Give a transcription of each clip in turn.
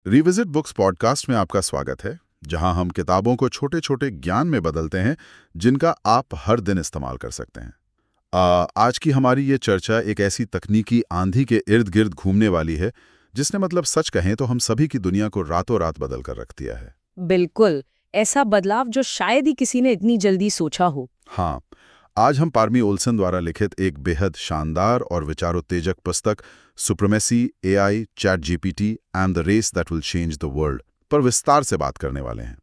Revisit books podcast में आपका स्वागत है, जहां हम किताबों को छोटे छोटे ज्ञान में बदलते हैं जिनका आप हर दिन इस्तेमाल कर सकते हैं। आज की हमारी ये चर्चा एक ऐसी तकनीकी आंधी के इर्द गिर्द घूमने वाली है जिसने मतलब सच कहें तो हम सभी की दुनिया को रातों रात बदल कर रख दिया है। बिल्कुल। ऐसा बदलाव जो शायद ही किसी ने इतनी जल्दी सोचा हो। हाँ, आज हम पारमी ओल्सन द्वारा लिखित एक बेहद शानदार और विचारोत्तेजक पुस्तक supremacy, AI, ChatGPT and the race that will change the world पर विस्तार से बात करने वाले हैं।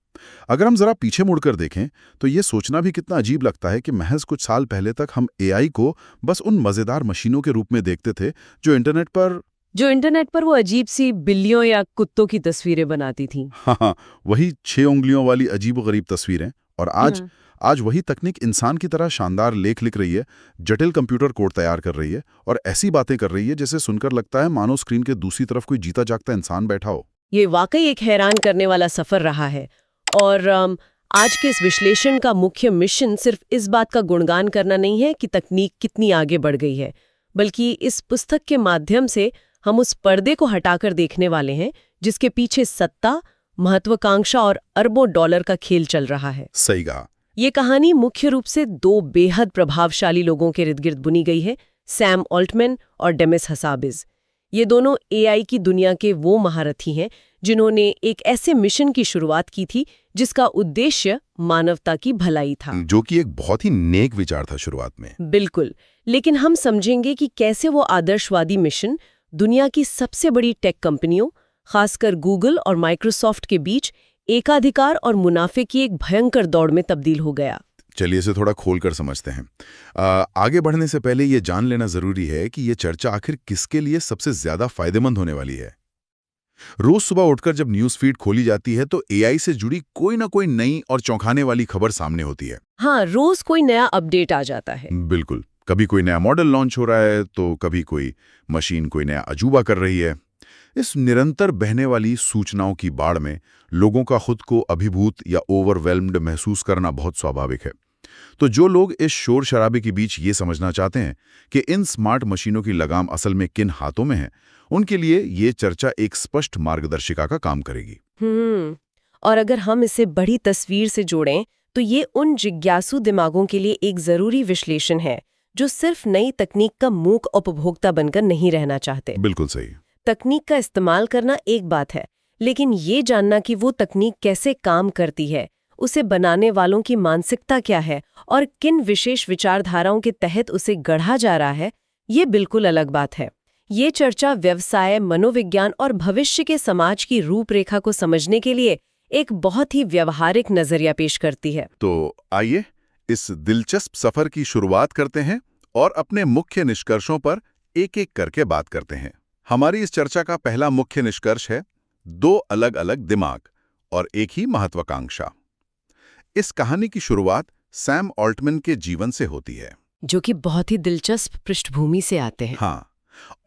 अगर हम जरा पीछे मुड़कर देखें तो ये सोचना भी कितना अजीब लगता है कि महज कुछ साल पहले तक हम एआई को बस उन मजेदार मशीनों के रूप में देखते थे जो इंटरनेट पर वो अजीब सी बिल्लियों या कुत्तों की तस्वीरें बनाती थीं। हाँ, वही 6 उंगलियों वाली अजीबोगरीब तस्वीरें। और आज वही तकनीक इंसान की तरह शानदार लेख लिख रही है, जटिल कंप्यूटर कोड तैयार कर रही है और ऐसी बातें कर रही है जैसे सुनकर लगता है मानो स्क्रीन के दूसरी तरफ कोई जीता जागता इंसान बैठा हो। ये वाकई एक हैरान करने वाला सफर रहा है। और आज के इस विश्लेषण का मुख्य मिशन सिर्फ इस बात का गुणगान करना नहीं है कि तकनीक कितनी आगे बढ़ गई है, बल्कि इस पुस्तक के माध्यम से हम उस पर्दे को हटाकर देखने वाले हैं जिसके पीछे सत्ता, महत्वाकांक्षा और अरबों डॉलर का खेल चल रहा है। सही कहा। ये कहानी मुख्य रूप से दो बेहद प्रभावशाली लोगों के इर्द गिर्द बुनी गई है, सैम ऑल्टमैन और डेमिस हसाबिज। ये दोनों एआई की दुनिया के वो महारथी हैं जिन्होंने एक ऐसे मिशन की शुरुआत की थी जिसका उद्देश्य मानवता की भलाई था, जो कि एक बहुत ही नेक विचार था शुरुआत में। बिल्कुल। लेकिन हम समझेंगे कि कैसे वो आदर्शवादी मिशन दुनिया की सबसे बड़ी टेक कंपनियों, खासकर गूगल और माइक्रोसॉफ्ट के बीच एकाधिकार और मुनाफे की एक भयंकर दौड़ में तब्दील हो गया। चलिए इसे थोड़ा खोलकर समझते हैं। आगे बढ़ने से पहले ये जान लेना जरूरी है कि ये चर्चा आखिर किसके लिए सबसे ज्यादा फायदेमंद होने वाली है। रोज सुबह उठकर जब न्यूज़ फीड खोली जाती है तो एआई से जुड़ी कोई ना कोई नई और चौंकाने वाली खबर सामने होती है। हाँ, रोज कोई नया अपडेट आ जाता है। बिल्कुल। कभी कोई नया मॉडल लॉन्च हो रहा है तो कभी कोई मशीन कोई नया अजूबा कर रही है। इस निरंतर बहने वाली सूचनाओं की बाढ़ में लोगों का खुद को अभिभूत या ओवरवेल्म्ड महसूस करना बहुत स्वाभाविक है। तो जो लोग इस शोर शराबे के बीच ये समझना चाहते हैं कि इन स्मार्ट मशीनों की लगाम असल में किन हाथों में है, उनके लिए ये चर्चा एक स्पष्ट मार्गदर्शिका का काम करेगी। और अगर हम इसे बड़ी तस्वीर से जोड़ें तो ये उन जिज्ञासु दिमागों के लिए एक जरूरी विश्लेषण है जो सिर्फ नई तकनीक का मूक उपभोक्ता बनकर नहीं रहना चाहते। बिल्कुल सही। तकनीक का इस्तेमाल करना एक बात है, लेकिन ये जानना कि वो तकनीक कैसे काम करती है, उसे बनाने वालों की मानसिकता क्या है और किन विशेष विचारधाराओं के तहत उसे गढ़ा जा रहा है, ये बिल्कुल अलग बात है। ये चर्चा व्यवसाय, मनोविज्ञान और भविष्य के समाज की रूपरेखा को समझने के लिए एक बहुत ही व्यवहारिक नजरिया पेश करती है। तो आइए इस दिलचस्प सफर की शुरुआत करते हैं और अपने मुख्य निष्कर्षों पर एक एक करके बात करते हैं। हमारी इस चर्चा का पहला मुख्य निष्कर्ष है 2 अलग अलग दिमाग और एक ही महत्वाकांक्षा। इस कहानी की शुरुआत सैम ऑल्टमैन के जीवन से होती है, जो कि बहुत ही दिलचस्प पृष्ठभूमि से आते हैं। हाँ,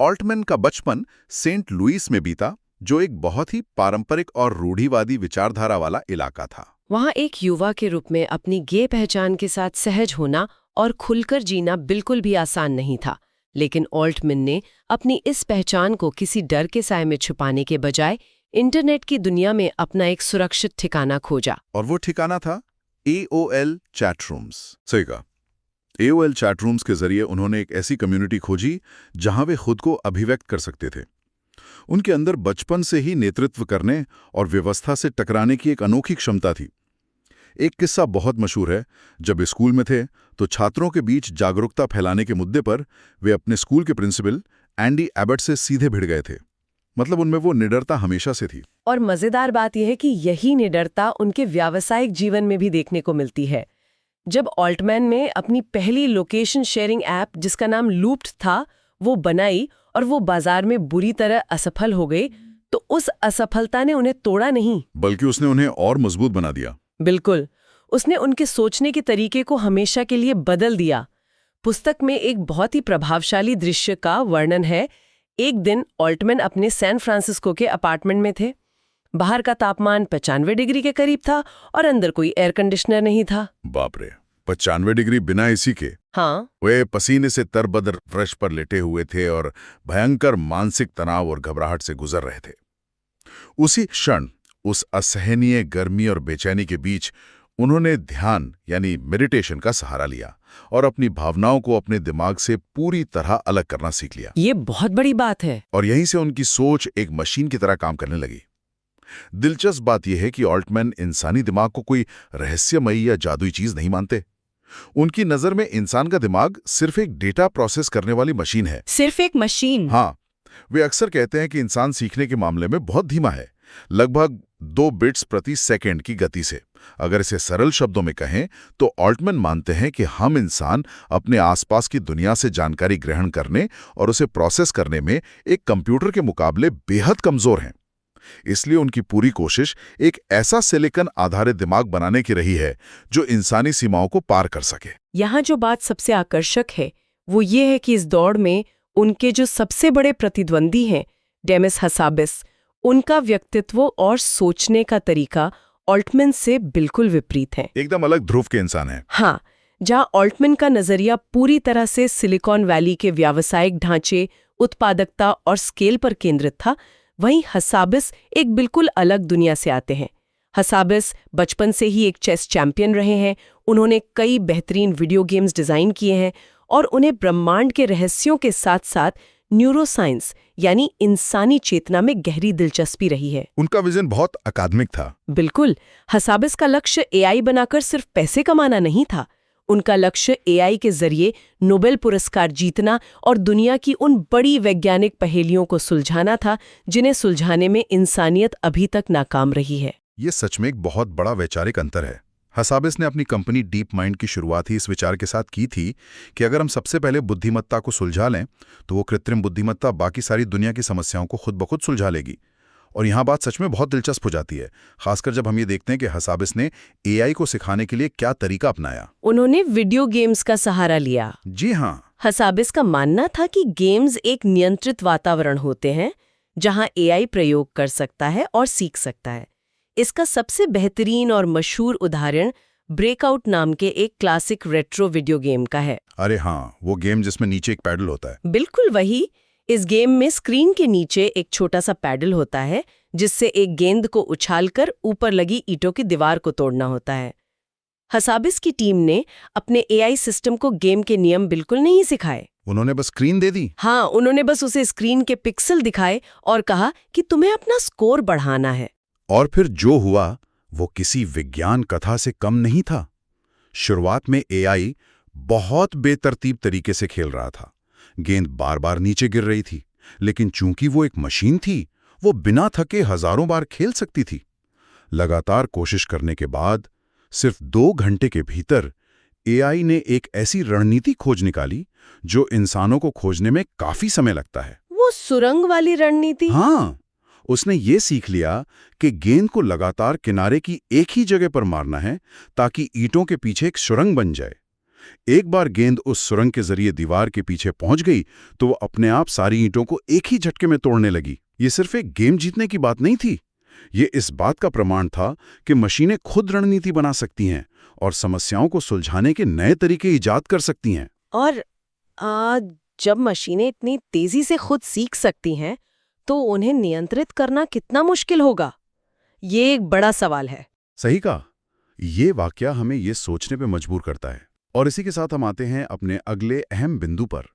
ऑल्टमैन का बचपन सेंट लुइस में बीता, जो एक बहुत ही पारंपरिक और रूढ़िवादी विचारधारा वाला इलाका था। वहाँ एक युवा के रूप में अपनी गे पहचान के साथ सहज होना और खुलकर जीना बिल्कुल भी आसान नहीं था। लेकिन ऑल्टमैन ने अपनी इस पहचान को किसी डर के साए में छुपाने के बजाय इंटरनेट की दुनिया में अपना एक सुरक्षित ठिकाना खोजा। और वो ठिकाना था AOL चैट रूम्स। सही कहा। AOL चैट रूम्स के जरिए उन्होंने एक ऐसी कम्युनिटी खोजी जहां वे खुद को अभिव्यक्त कर सकते थे। उनके अंदर बचपन से ही नेतृत्व करने और व्यवस्था से टकराने की एक अनोखी क्षमता थी। एक किस्सा बहुत मशहूर है। जब स्कूल में थे तो छात्रों के बीच जागरूकता फैलाने के मुद्दे पर वे अपने स्कूल के प्रिंसिपल एंडी एबट से सीधे भिड़ गए थे। मतलब उनमें वो निडरता हमेशा से थी। और मजेदार बात यह है कि यही निडरता उनके व्यावसायिक जीवन में भी देखने को मिलती है। जब ऑल्टमैन ने अपनी पहली लोकेशन शेयरिंग ऐप, जिसका नाम लूप्ड था, वो बनाई और वो बाजार में बुरी तरह असफल हो गई, तो उस असफलता ने उन्हें तोड़ा नहीं, बल्कि उसने उन्हें और मजबूत बना दिया। बिल्कुल। उसने उनके सोचने के तरीके को हमेशा के लिए बदल दिया। पुस्तक में एक बहुत ही प्रभावशाली दृश्य का वर्णन है। एक दिन ऑल्टमैन अपने सैन फ्रांसिस्को के अपार्टमेंट में थे। बाहर का तापमान 95 डिग्री के करीब था और अंदर कोई एयर कंडीशनर नहीं था। बाप रे, 95 डिग्री बिना एसी के? हाँ। वे पसीने से तरबतर फर्श पर लेटे हुए थे और भयंकर मानसिक तनाव और घबराहट से गुजर रहे थे। उसी क्षण, उस असहनीय गर्मी और बेचैनी के बीच उन्होंने ध्यान यानी मेडिटेशन का सहारा लिया और अपनी भावनाओं को अपने दिमाग से पूरी तरह अलग करना सीख लिया। ये बहुत बड़ी बात है। और यहीं से उनकी सोच एक मशीन की तरह काम करने लगी। दिलचस्प बात यह है कि ऑल्टमैन इंसानी दिमाग को कोई रहस्यमयी या जादुई चीज नहीं मानते। उनकी नजर में इंसान का दिमाग सिर्फ एक डेटा प्रोसेस करने वाली मशीन है। सिर्फ एक मशीन? हाँ, वे अक्सर कहते हैं कि इंसान सीखने के मामले में बहुत धीमा है, लगभग 2 बिट्स प्रति सेकंड की गति से। अगर इसे सरल शब्दों में कहें तो ऑल्टमैन मानते हैं कि हम इंसान अपने आसपास की दुनिया से जानकारी ग्रहण करने और उसे प्रोसेस करने में एक कंप्यूटर के मुकाबले बेहद कमजोर हैं। इसलिए उनकी पूरी कोशिश एक ऐसा सिलिकॉन आधारित दिमाग बनाने की रही है जो इंसानी सीमाओं को पार कर सके। यहाँ जो बात सबसे आकर्षक है वो ये है कि इस दौड़ में उनके जो सबसे बड़े प्रतिद्वंदी हैं, डेमिस हसाबिस, उनका व्यक्तित्व और सोचने का तरीका ऑल्टमैन से बिल्कुल विपरीत है। एकदम अलग ध्रुव के इंसान है। हाँ, जहाँ ऑल्टमैन का नजरिया पूरी तरह से सिलिकॉन वैली के व्यावसायिक ढांचे, उत्पादकता और स्केल पर केंद्रित था, वहीं हसाबिस एक बिल्कुल अलग दुनिया से आते हैं। हसाबिस बचपन से ही एक चेस चैंपियन रहे हैं, उन्होंने कई बेहतरीन वीडियो गेम्स डिजाइन किए हैं और उन्हें ब्रह्मांड के रहस्यों के साथ साथ न्यूरोसाइंस यानी इंसानी चेतना में गहरी दिलचस्पी रही है। उनका विजन बहुत अकादमिक था। बिल्कुल, हसाबिस का लक्ष्य एआई बनाकर सिर्फ पैसे कमाना नहीं था। उनका लक्ष्य एआई के जरिए नोबेल पुरस्कार जीतना और दुनिया की उन बड़ी वैज्ञानिक पहेलियों को सुलझाना था जिन्हें सुलझाने में इंसानियत अभी तक नाकाम रही है। ये सच में एक बहुत बड़ा वैचारिक अंतर है। हसाबिस ने अपनी कंपनी डीप माइंड की शुरुआत ही इस विचार के साथ की थी कि अगर हम सबसे पहले बुद्धिमत्ता को सुलझा लें तो वो कृत्रिम बुद्धिमत्ता बाकी सारी दुनिया की समस्याओं को खुद ब खुद सुलझा लेगी। और यहाँ बात सच में बहुत दिलचस्प हो जाती है, खासकर जब हम ये देखते हैं कि हसाबिस ने एआई को सिखाने के लिए क्या तरीका अपनाया। उन्होंने वीडियो गेम्स का सहारा लिया। जी हाँ, हसाबिस का मानना था कि गेम्स एक नियंत्रित वातावरण होते हैं जहां एआई प्रयोग कर सकता है और सीख सकता है। इसका सबसे बेहतरीन और मशहूर उदाहरण ब्रेकआउट नाम के एक क्लासिक रेट्रो वीडियो गेम का है। अरे हाँ, वो गेम जिसमें नीचे एक पैडल होता है। बिल्कुल वही। इस गेम में स्क्रीन के नीचे एक छोटा सा पैडल होता है जिससे एक गेंद को उछालकर ऊपर लगी ईंटों की दीवार को तोड़ना होता है। हसाबिस की टीम ने अपने एआई सिस्टम को गेम के नियम बिल्कुल नहीं सिखाए। उन्होंने बस स्क्रीन दे दी। हाँ, उन्होंने बस उसे स्क्रीन के पिक्सल दिखाए और कहा कि तुम्हें अपना स्कोर बढ़ाना है। और फिर जो हुआ वो किसी विज्ञान कथा से कम नहीं था। शुरुआत में एआई बहुत बेतरतीब तरीके से खेल रहा था। गेंद बार बार नीचे गिर रही थी, लेकिन चूंकि वो एक मशीन थी, वो बिना थके हजारों बार खेल सकती थी। लगातार कोशिश करने के बाद सिर्फ 2 घंटे के भीतर एआई ने एक ऐसी रणनीति खोज निकाली जो इंसानों को खोजने में काफी समय लगता है। वो सुरंग वाली रणनीति? हाँ, उसने ये सीख लिया कि गेंद को लगातार किनारे की एक ही जगह पर मारना है ताकि ईंटों के पीछे एक सुरंग बन जाए। एक बार गेंद उस सुरंग के जरिए दीवार के पीछे पहुंच गई तो वो अपने आप सारी ईंटों को एक ही झटके में तोड़ने लगी। ये सिर्फ एक गेम जीतने की बात नहीं थी, ये इस बात का प्रमाण था कि मशीनें खुद रणनीति बना सकती हैं और समस्याओं को सुलझाने के नए तरीके ईजाद कर सकती हैं। और जब मशीनें इतनी तेजी से खुद सीख सकती हैं तो उन्हें नियंत्रित करना कितना मुश्किल होगा, ये एक बड़ा सवाल है। सही कहा। ये वाकया हमें ये सोचने पे मजबूर करता है। और इसी के साथ हम आते हैं अपने अगले अहम बिंदु पर।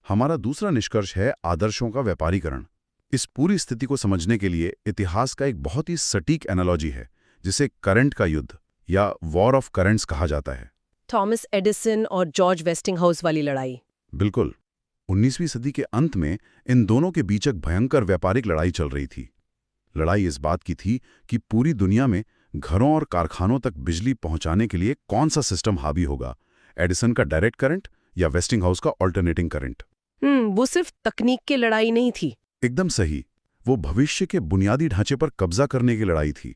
हमारा दूसरा निष्कर्ष है आदर्शों का व्यापारीकरण। इस पूरी स्थिति को समझने के लिए इतिहास का एक बहुत ही सटीक एनालॉजी है जिसे करंट का युद्ध या वॉर ऑफ करंट्स कहा जाता है। थॉमस एडिसन और जॉर्ज वेस्टिंगहाउस वाली लड़ाई। बिल्कुल। 19वीं सदी के अंत में इन दोनों के बीच एक भयंकर व्यापारिक लड़ाई चल रही थी। लड़ाई इस बात की थी कि पूरी दुनिया में घरों और कारखानों तक बिजली पहुंचाने के लिए कौन सा सिस्टम हावी होगा, एडिसन का डायरेक्ट करंट या वेस्टिंगहाउस का ऑल्टरनेटिंग करंट। वो सिर्फ तकनीक की लड़ाई नहीं थी। एकदम सही, वो भविष्य के बुनियादी ढांचे पर कब्जा करने की लड़ाई थी।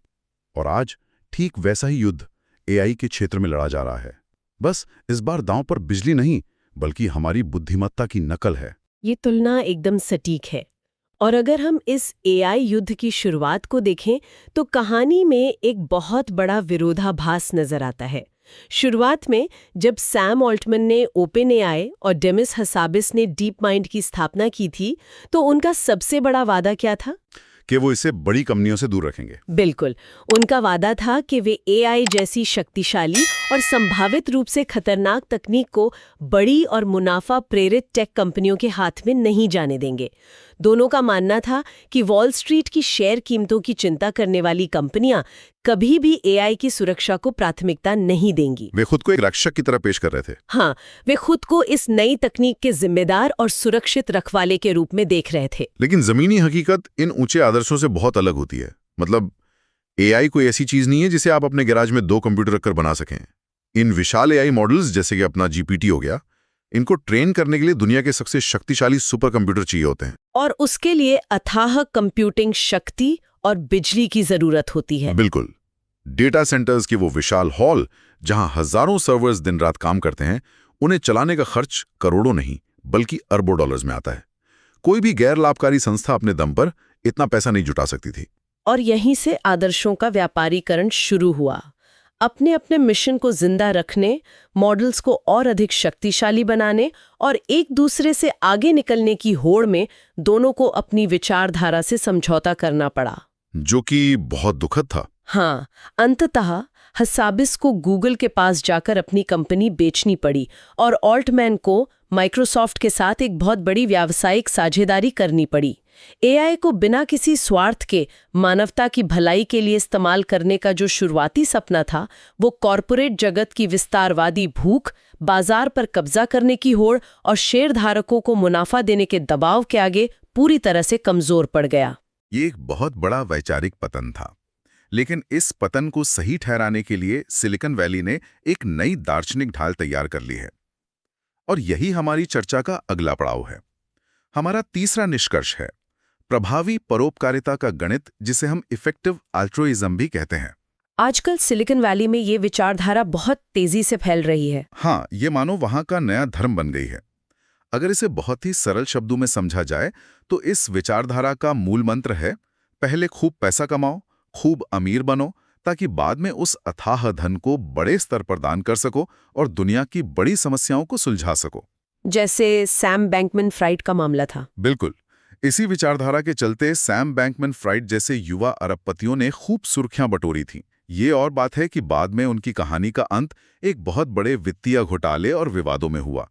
और आज ठीक वैसा ही युद्ध एआई के क्षेत्र में लड़ा जा रहा है। बस इस बार दांव पर बिजली नहीं बल्कि हमारी बुद्धिमत्ता की नकल है। ये तुलना एकदम सटीक है। और अगर हम इस एआई युद्ध की शुरुआत को देखें तो कहानी में एक बहुत बड़ा विरोधाभास नजर आता है। शुरुआत में जब सैम ऑल्टमैन ने ओपन एआई और डेमिस हसाबिस ने डीप माइंड की स्थापना की थी तो उनका सबसे बड़ा वादा क्या था? कि वो इसे बड़ी कंपनियों से दूर रखेंगे। बिल्कुल। उनका वादा था कि वे एआई जैसी शक्तिशाली और संभावित रूप से खतरनाक तकनीक को बड़ी और मुनाफा प्रेरित टेक कंपनियों के हाथ में नहीं जाने देंगे। दोनों का मानना था कि वॉल स्ट्रीट की शेयर कीमतों की चिंता करने वाली कंपनियां कभी भी एआई की सुरक्षा को प्राथमिकता नहीं देंगी। वे खुद को एक रक्षक की तरह पेश कर रहे थे। हाँ, वे खुद को इस नई तकनीक के जिम्मेदार और सुरक्षित रखवाले के रूप में देख रहे थे। लेकिन जमीनी हकीकत इन ऊंचे आदर्शों से बहुत अलग होती है। मतलब एआई कोई ऐसी चीज नहीं है जिसे आप अपने गैराज में 2 कंप्यूटर रखकर बना सकें। इन विशाल एआई मॉडल्स जैसे कि अपना जीपीटी हो गया, इनको ट्रेन करने के लिए दुनिया के सबसे शक्तिशाली सुपर कंप्यूटर चाहिए होते हैं। और उसके लिए अथाह कंप्यूटिंग शक्ति और बिजली की जरूरत होती है। बिल्कुल। डेटा सेंटर्स के वो विशाल हॉल जहां हजारों सर्वर्स दिन रात काम करते हैं, उन्हें चलाने का खर्च करोड़ों नहीं बल्कि अरबों डॉलर्स में आता है। कोई भी गैर लाभकारी संस्था अपने दम पर इतना पैसा नहीं जुटा सकती थी। और यहीं से आदर्शों का व्यापारीकरण शुरू हुआ। अपने अपने मिशन को जिंदा रखने, मॉडल्स को और अधिक शक्तिशाली बनाने और एक दूसरे से आगे निकलने की होड़ में दोनों को अपनी विचारधारा से समझौता करना पड़ा, जो कि बहुत दुखद था। हाँ, अंततः हसाबिस को गूगल के पास जाकर अपनी कंपनी बेचनी पड़ी और ऑल्टमैन को माइक्रोसॉफ्ट के साथ एक बहुत बड़ी व्यावसायिक साझेदारी करनी पड़ी। एआई को बिना किसी स्वार्थ के मानवता की भलाई के लिए इस्तेमाल करने का जो शुरुआती सपना था, वो कॉरपोरेट जगत की विस्तारवादी भूख, बाजार पर कब्जा करने की होड़ और शेयरधारकों को मुनाफा देने के दबाव के आगे पूरी तरह से कमजोर पड़ गया। ये एक बहुत बड़ा वैचारिक पतन था। लेकिन इस पतन को सही ठहराने के लिए सिलिकॉन वैली ने एक नई दार्शनिक ढाल तैयार कर ली है। और यही हमारी चर्चा का अगला पड़ाव है। हमारा तीसरा निष्कर्ष है प्रभावी परोपकारिता का गणित, जिसे हम इफेक्टिव अल्ट्रुइज्म भी कहते हैं। आजकल सिलिकॉन वैली में ये विचारधारा बहुत तेजी से फैल रही है। हाँ, ये मानो वहां का नया धर्म बन गई है। अगर इसे बहुत ही सरल शब्दों में समझा जाए तो इस विचारधारा का मूल मंत्र है, पहले खूब पैसा कमाओ, खूब अमीर बनो, ताकि बाद में उस अथाह धन को बड़े स्तर पर दान कर सको और दुनिया की बड़ी समस्याओं को सुलझा सको। जैसे सैम बैंकमैन-फ्राइड का मामला था। बिल्कुल। इसी विचारधारा के चलते सैम बैंकमैन-फ्राइड जैसे युवा अरबपतियों ने खूब सुर्खियां बटोरी थीं। ये और बात है कि बाद में उनकी कहानी का अंत एक बहुत बड़े वित्तीय घोटाले और विवादों में हुआ।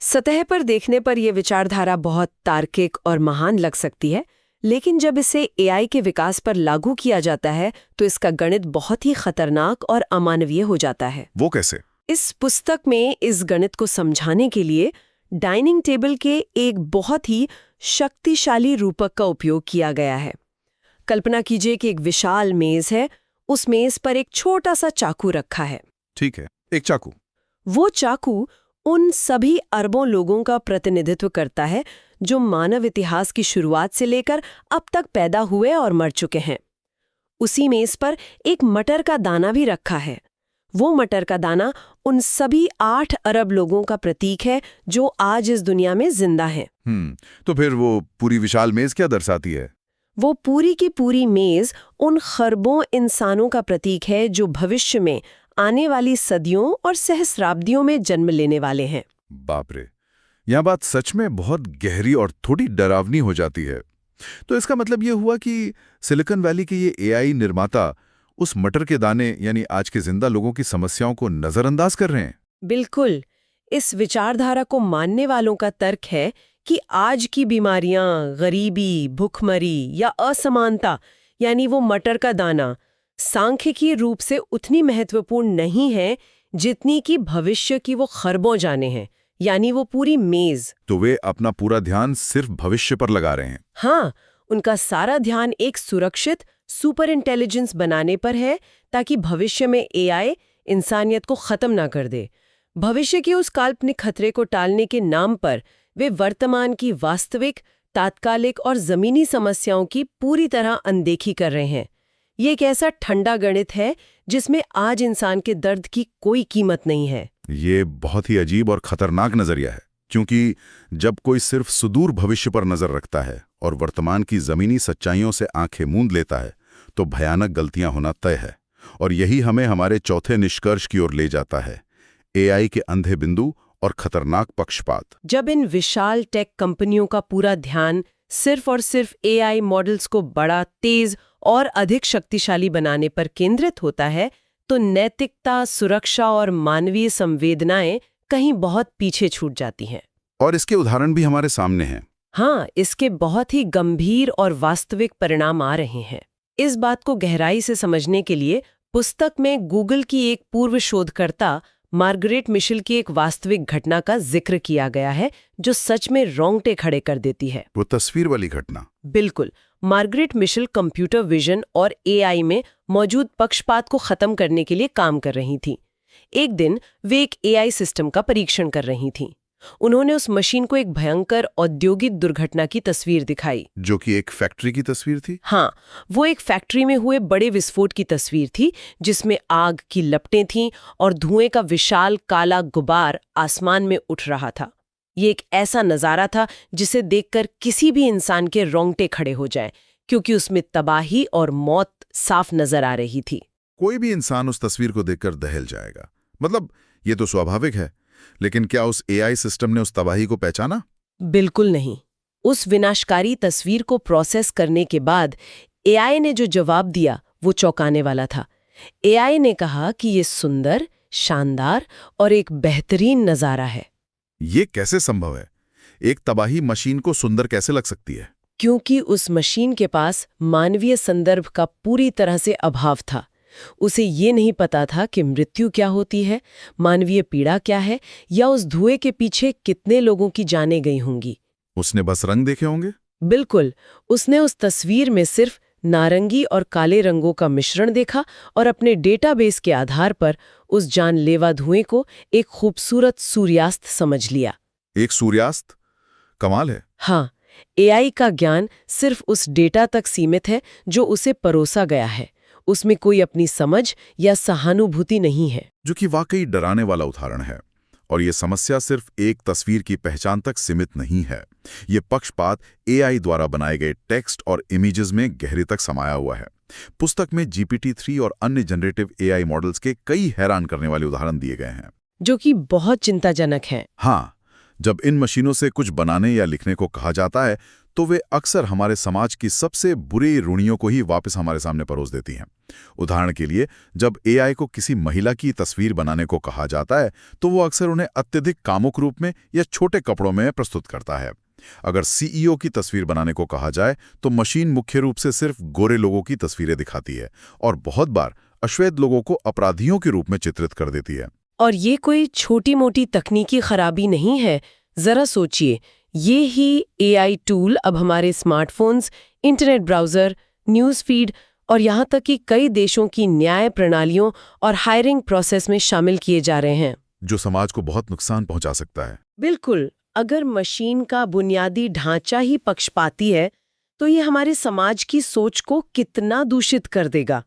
सतह पर देखने पर यह विचारधारा बहुत तार्किक और महान लग सकती है, लेकिन जब इसे एआई के विकास पर लागू किया जाता है तो इसका गणित बहुत ही खतरनाक और अमानवीय हो जाता है। वो कैसे? इस पुस्तक में इस गणित को समझाने के लिए डाइनिंग टेबल के एक बहुत ही शक्तिशाली रूपक का उपयोग किया गया है। कल्पना कीजिए कि एक विशाल मेज है, उस मेज पर एक छोटा सा चाकू रखा है। ठीक है, एक चाकू। वो चाकू उन सभी अरबों लोगों का प्रतिनिधित्व करता है जो मानव इतिहास की शुरुआत से लेकर अब तक पैदा हुए और मर चुके हैं। उसी मेज पर एक मटर का दाना भी रखा है। वो मटर का दाना उन सभी 8 अरब लोगों का प्रतीक है जो आज इस दुनिया में जिंदा हैं। तो फिर वो पूरी विशाल मेज क्या दर्शाती है? वो पूरी की पूरी मेज उन खरबों इंसानों का प्रतीक है जो भविष्य में आने वाली सदियों और सहस्राब्दियों में जन्म लेने वाले हैं। बाप रे, यह बात सच में बहुत गहरी और थोड़ी डरावनी हो जाती है। तो इसका मतलब ये हुआ कि सिलिकॉन वैली के ये एआई निर्माता उस मटर के दाने यानी आज के जिंदा लोगों की समस्याओं को नजरअंदाज कर रहे हैं। बिल्कुल। इस विचारधारा को मानने वालों का तर्क है कि आज की बीमारियां, गरीबी, भूखमरी या असमानता यानी वो मटर का दाना सांख्यिकीय रूप से उतनी महत्वपूर्ण नहीं है जितनी कि भविष्य की वो खरबों जाने हैं, यानी वो पूरी मेज। तो वे अपना पूरा ध्यान सिर्फ भविष्य पर लगा रहे हैं। हाँ, उनका सारा ध्यान एक सुरक्षित सुपर इंटेलिजेंस बनाने पर है ताकि भविष्य में एआई इंसानियत को खत्म ना कर दे। भविष्य के उस काल्पनिक खतरे को टालने के नाम पर वे वर्तमान की वास्तविक, तात्कालिक और जमीनी समस्याओं की पूरी तरह अनदेखी कर रहे हैं। ये एक ऐसा ठंडा गणित है जिसमें आज इंसान के दर्द की कोई कीमत नहीं है। ये बहुत ही अजीब और खतरनाक नजरिया है, क्योंकि जब कोई सिर्फ सुदूर भविष्य पर नजर रखता है और वर्तमान की जमीनी सच्चाइयों से आंखें मूंद लेता है तो भयानक गलतियां होना तय है। और यही हमें हमारे चौथे निष्कर्ष की ओर ले जाता है, एआई के अंधे बिंदु और खतरनाक पक्षपात। जब इन विशाल टेक कंपनियों का पूरा ध्यान सिर्फ और सिर्फ एआई मॉडल्स को बड़ा, तेज और अधिक शक्तिशाली बनाने पर केंद्रित होता है, तो नैतिकता, सुरक्षा और मानवीय संवेदनाएं कहीं बहुत पीछे छूट जाती हैं। और इसके उदाहरण भी हमारे सामने हैं। हाँ, इसके बहुत ही गंभीर और वास्तविक परिणाम आ रहे हैं। इस बात को गहराई से समझने के लिए पुस्तक में गूगल की एक पूर्व शोधकर्ता मार्गरेट मिशेल की एक वास्तविक घटना का जिक्र किया गया है, जो सच में रोंगटे खड़े कर देती है। वो तस्वीर वाली घटना। बिल्कुल। मार्गरेट मिशेल कंप्यूटर विजन और एआई में मौजूद पक्षपात को खत्म करने के लिए काम कर रही थीं। एक दिन वे एक एआई सिस्टम का परीक्षण कर रही थीं। उन्होंने उस मशीन को एक भयंकर औद्योगिक दुर्घटना की तस्वीर दिखाई। जो कि एक फैक्ट्री की तस्वीर थी? हाँ, वो एक फैक्ट्री में हुए बड़े विस्फोट की तस्वीर थी, जिसमें आग की लपटें थीं और धुएं का विशाल काला गुबार आसमान में उठ रहा था। ये एक ऐसा नज़ारा था जिसे देखकर किसी भी इंसान के रोंगटे खड़े हो जाएं, क्योंकि उसमें तबाही और मौत साफ नजर आ रही थी। कोई भी इंसान उस तस्वीर को देखकर दहल जाएगा। मतलब ये तो स्वाभाविक है, लेकिन क्या उस एआई सिस्टम ने उस तबाही को पहचाना? बिल्कुल नहीं। उस विनाशकारी तस्वीर को प्रोसेस करने के बाद एआई ने जो जवाब दिया वो चौंकाने वाला था। एआई ने कहा कि ये सुंदर, शानदार और एक बेहतरीन नज़ारा है। ये कैसे संभव है? एक तबाही मशीन को सुंदर कैसे लग सकती है? क्योंकि उस मशीन के पास मानवीय संदर्भ का पूरी तरह से अभाव था। उसे ये नहीं पता था कि मृत्यु क्या होती है, मानवीय पीड़ा क्या है, या उस धुएं के पीछे कितने लोगों की जानें गई होंगी। उसने बस रंग देखे होंगे? बिल्कुल। उसने उस तस्वीर में सिर्फ नारंगी और काले रंगों का मिश्रण देखा और अपने डेटाबेस के आधार पर उस जानलेवा धुएं को एक खूबसूरत सूर्यास्त समझ लिया। एक सूर्यास्त? कमाल है। हाँ, एआई का ज्ञान सिर्फ उस डेटा तक सीमित है जो उसे परोसा गया है। उसमें कोई अपनी समझ या सहानुभूति नहीं है। जो कि वाकई डराने वाला उदाहरण है। और ये समस्या सिर्फ एक तस्वीर की पहचान तक सीमित नहीं है। ये पक्षपात एआई द्वारा बनाए गए टेक्स्ट और इमेजेस में गहरे तक समाया हुआ है। पुस्तक में GPT-3 और अन्य जनरेटिव एआई मॉडल्स के कई हैरान करने वाले उदाहरण दिए गए हैं, जो कि बहुत चिंताजनक है। हाँ, जब इन मशीनों से कुछ बनाने या लिखने को कहा जाता है तो वे अक्सर हमारे समाज की सबसे बुरी रूढ़ियों को ही वापस हमारे सामने परोस देती हैं। उदाहरण के लिए, जब एआई को किसी महिला की तस्वीर बनाने को कहा जाता है तो वो अक्सर उन्हें अत्यधिक कामुक रूप में या छोटे कपड़ों में प्रस्तुत करता है। अगर सीईओ की तस्वीर बनाने को कहा जाए तो मशीन मुख्य रूप से सिर्फ गोरे लोगों की तस्वीरें दिखाती है और बहुत बार अश्वेत लोगों को अपराधियों के रूप में चित्रित कर देती है। और ये कोई छोटी मोटी तकनीकी खराबी नहीं है। जरा सोचिए, ये ही एआई टूल अब हमारे smartphones, internet browser, news feed और यहाँ तक कि कई देशों की न्याय प्रणालियों और हायरिंग प्रोसेस में शामिल किए जा रहे हैं, जो समाज को बहुत नुकसान पहुंचा सकता है। बिल्कुल। अगर मशीन का बुनियादी ढांचा ही पक्षपाती है तो ये हमारे समाज की सोच को कितना दूषित कर देगा।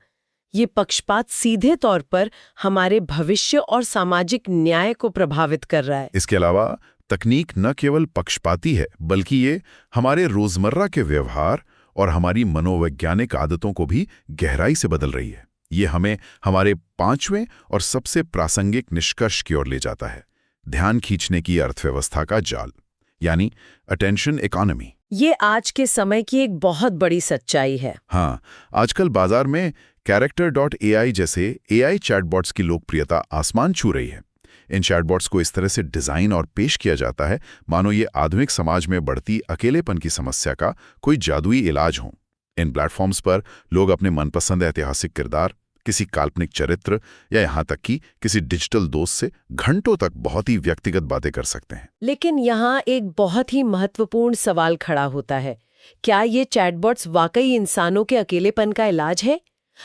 ये पक्षपात सीधे तौर पर हमारे भविष्य और सामाजिक न्याय को प्रभावित कर रहा है। इसके अलावा तकनीक न केवल पक्षपाती है, बल्कि ये हमारे रोजमर्रा के व्यवहार और हमारी मनोवैज्ञानिक आदतों को भी गहराई से बदल रही है। ये हमें हमारे पांचवें और सबसे प्रासंगिक निष्कर्ष की ओर ले जाता है, ध्यान खींचने की अर्थव्यवस्था का जाल, यानी अटेंशन इकोनॉमी। ये आज के समय की एक बहुत बड़ी सच्चाई है। हाँ, आजकल बाजार में character.ai जैसे एआई चैटबॉट्स की लोकप्रियता आसमान छू रही है। इन चैटबॉट्स को इस तरह से डिजाइन और पेश किया जाता है मानो ये आधुनिक समाज में बढ़ती अकेलेपन की समस्या का कोई जादुई इलाज हो। इन प्लेटफॉर्म्स पर लोग अपने मनपसंद ऐतिहासिक किरदार, किसी काल्पनिक चरित्र या यहाँ तक कि किसी डिजिटल दोस्त से घंटों तक बहुत ही व्यक्तिगत बातें कर सकते हैं। लेकिन यहाँ एक बहुत ही महत्वपूर्ण सवाल खड़ा होता है, क्या ये चैटबॉट्स वाकई इंसानों के अकेलेपन का इलाज है?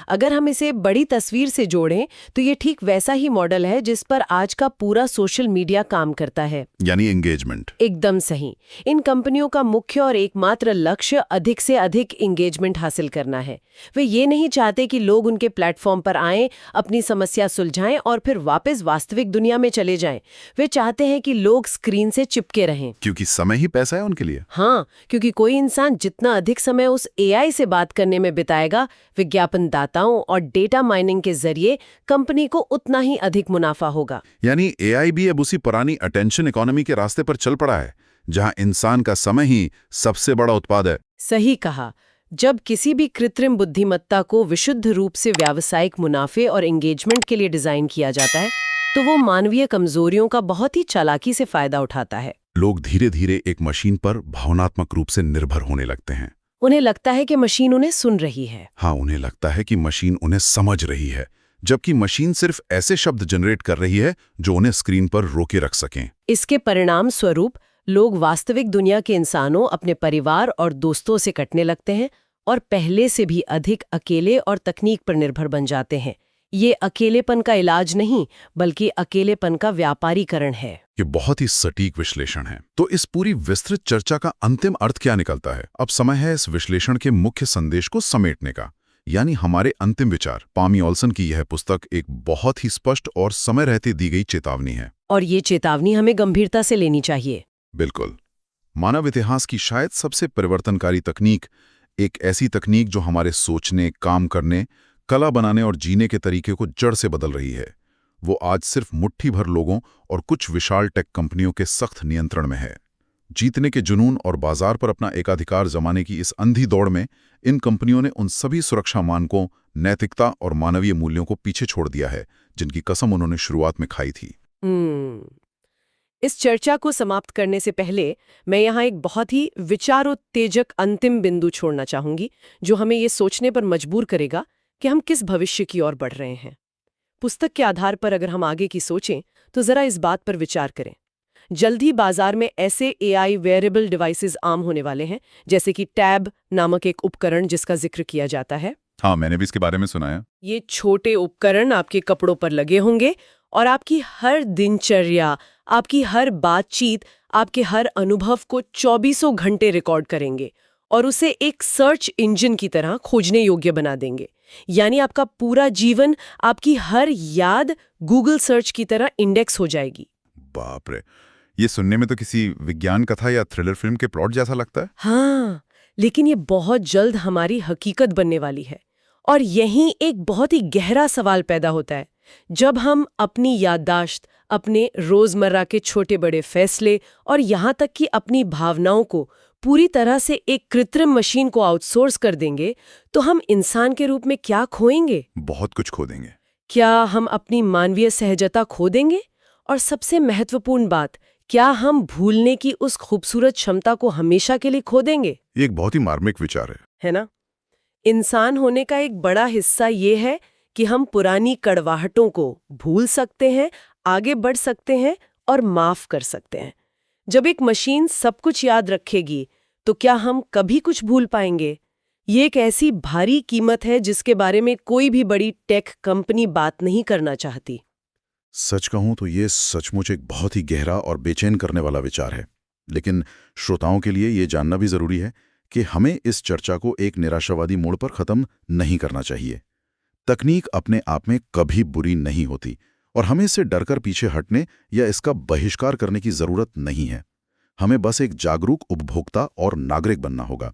अगर हम इसे बड़ी तस्वीर से जोड़ें तो ये ठीक वैसा ही मॉडल है जिस पर आज का पूरा सोशल मीडिया काम करता है, यानी एंगेजमेंट। एकदम सही। इन कंपनियों का मुख्य और एकमात्र लक्ष्य अधिक से अधिक एंगेजमेंट हासिल करना है। वे ये नहीं चाहते कि लोग उनके प्लेटफॉर्म पर आएं, अपनी समस्या सुलझाएं और फिर वापस वास्तविक दुनिया में चले जाएं। वे चाहते हैं कि लोग स्क्रीन से चिपके रहें, क्योंकि समय ही पैसा है उनके लिए। हाँ, क्योंकि कोई इंसान जितना अधिक समय उस एआई से बात करने में बिताएगा, विज्ञापन दाताओं और डेटा माइनिंग के जरिए कंपनी को उतना ही अधिक मुनाफा होगा। यानी एआई भी अब उसी पुरानी अटेंशन इकोनॉमी के रास्ते पर चल पड़ा है, जहां इंसान का समय ही सबसे बड़ा उत्पाद है। सही कहा। जब किसी भी कृत्रिम बुद्धिमत्ता को विशुद्ध रूप से व्यावसायिक मुनाफे और एंगेजमेंट के लिए डिजाइन किया जाता है, तो वो मानवीय कमजोरियों का बहुत ही चालाकी से फायदा उठाता है। लोग धीरे धीरे एक मशीन पर भावनात्मक रूप से निर्भर होने लगते हैं। उन्हें लगता है कि मशीन उन्हें सुन रही है। हाँ, उन्हें लगता है कि मशीन उन्हें समझ रही है, जबकि मशीन सिर्फ ऐसे शब्द जनरेट कर रही है जो उन्हें स्क्रीन पर रोके रख सकें। इसके परिणाम स्वरूप लोग वास्तविक दुनिया के इंसानों, अपने परिवार और दोस्तों से कटने लगते हैं और पहले से भी अधिक अकेले और तकनीक पर निर्भर बन जाते हैं। ये अकेलेपन का इलाज नहीं, बल्कि अकेलेपन का व्यापारीकरण है। ये बहुत ही सटीक विश्लेषण है। तो इस पूरी विस्तृत चर्चा का अंतिम अर्थ क्या निकलता है? अब समय है इस विश्लेषण के मुख्य संदेश को समेटने का, यानी हमारे अंतिम विचार। पामी ऑल्सन की यह पुस्तक एक बहुत ही स्पष्ट और समय रहते दी गई चेतावनी है। और ये चेतावनी हमें गंभीरता से लेनी चाहिए। बिल्कुल। मानव इतिहास की शायद सबसे परिवर्तनकारी तकनीक, एक ऐसी तकनीक जो हमारे सोचने, काम करने, कला बनाने और जीने के तरीके को जड़ से बदल रही है, वो आज सिर्फ मुट्ठी भर लोगों और कुछ विशाल टेक कंपनियों के सख्त नियंत्रण में है। जीतने के जुनून और बाजार पर अपना एकाधिकार जमाने की इस अंधी दौड़ में इन कंपनियों ने उन सभी सुरक्षा मानकों, नैतिकता और मानवीय मूल्यों को पीछे छोड़ दिया है जिनकी कसम उन्होंने शुरुआत में खाई थी। इस चर्चा को समाप्त करने से पहले मैं यहाँ एक बहुत ही विचारोत्तेजक अंतिम बिंदु छोड़ना चाहूंगी, जो हमें ये सोचने पर मजबूर करेगा कि हम किस भविष्य की ओर बढ़ रहे हैं। पुस्तक के आधार पर अगर हम आगे की सोचें, तो जरा इस बात पर विचार करें। जल्द ही बाजार में ऐसे AI वेयरेबल डिवाइसेस आम होने वाले हैं, जैसे कि टैब नामक एक उपकरण जिसका जिक्र किया जाता है। हाँ, मैंने भी इसके बारे में सुना है। ये छोटे उपकरण आपके कपड़ों पर लगे होंगे और आपकी हर दिनचर्या, आपकी हर बातचीत, आपके हर अनुभव को 24 घंटे रिकॉर्ड करेंगे और उसे एक सर्च इंजन की तरह खोजने योग्य बना देंगे। यानी आपका पूरा जीवन, आपकी हर याद गूगल सर्च की तरह इंडेक्स हो जाएगी। बाप रे, ये सुनने में तो किसी विज्ञान कथा या थ्रिलर फिल्म के प्लॉट जैसा लगता है। हाँ, लेकिन ये बहुत जल्द हमारी हकीकत बनने वाली है। और यहीं एक बहुत ही गहरा सवाल पैदा होता है। जब हम अपनी याददाश्त, अपने रोजमर्रा के छोटे बड़े फैसले और यहाँ तक कि अपनी भावनाओं को पूरी तरह से एक कृत्रिम मशीन को आउटसोर्स कर देंगे, तो हम इंसान के रूप में क्या खोएंगे? बहुत कुछ खो देंगे। क्या हम अपनी मानवीय सहजता खो देंगे? और सबसे महत्वपूर्ण बात, क्या हम भूलने की उस खूबसूरत क्षमता को हमेशा के लिए खो देंगे? ये एक बहुत ही मार्मिक विचार है ना? इंसान होने का एक बड़ा हिस्सा ये है कि हम पुरानी कड़वाहटों को भूल सकते हैं, आगे बढ़ सकते हैं और माफ कर सकते हैं। जब एक मशीन सब कुछ याद रखेगी, तो क्या हम कभी कुछ भूल पाएंगे? ये एक ऐसी भारी कीमत है जिसके बारे में कोई भी बड़ी टेक कंपनी बात नहीं करना चाहती। सच कहूं तो ये सचमुच एक बहुत ही गहरा और बेचैन करने वाला विचार है। लेकिन श्रोताओं के लिए ये जानना भी जरूरी है कि हमें इस चर्चा को एक निराशावादी मोड़ पर खत्म नहीं करना चाहिए। तकनीक अपने आप में कभी बुरी नहीं होती और हमें इससे डरकर पीछे हटने या इसका बहिष्कार करने की जरूरत नहीं है। हमें बस एक जागरूक उपभोक्ता और नागरिक बनना होगा।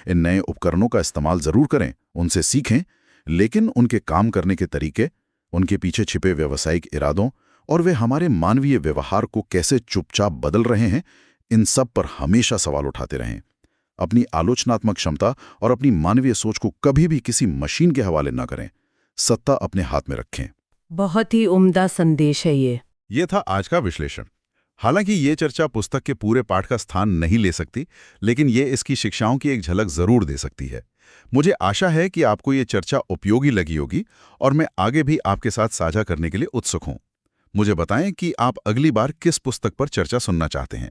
इन नए उपकरणों का इस्तेमाल जरूर करें, उनसे सीखें, लेकिन उनके काम करने के तरीके, उनके पीछे छिपे व्यावसायिक इरादों और वे हमारे मानवीय व्यवहार को कैसे चुपचाप बदल रहे हैं, इन सब पर हमेशा सवाल उठाते रहें। अपनी आलोचनात्मक क्षमता और अपनी मानवीय सोच को कभी भी किसी मशीन के हवाले न करें। सत्ता अपने हाथ में रखें। बहुत ही उम्दा संदेश है ये था आज का विश्लेषण। हालांकि ये चर्चा पुस्तक के पूरे पाठ का स्थान नहीं ले सकती, लेकिन ये इसकी शिक्षाओं की एक झलक जरूर दे सकती है। मुझे आशा है कि आपको ये चर्चा उपयोगी लगी होगी और मैं आगे भी आपके साथ साझा करने के लिए उत्सुक हूं। मुझे बताएं कि आप अगली बार किस पुस्तक पर चर्चा सुनना चाहते हैं।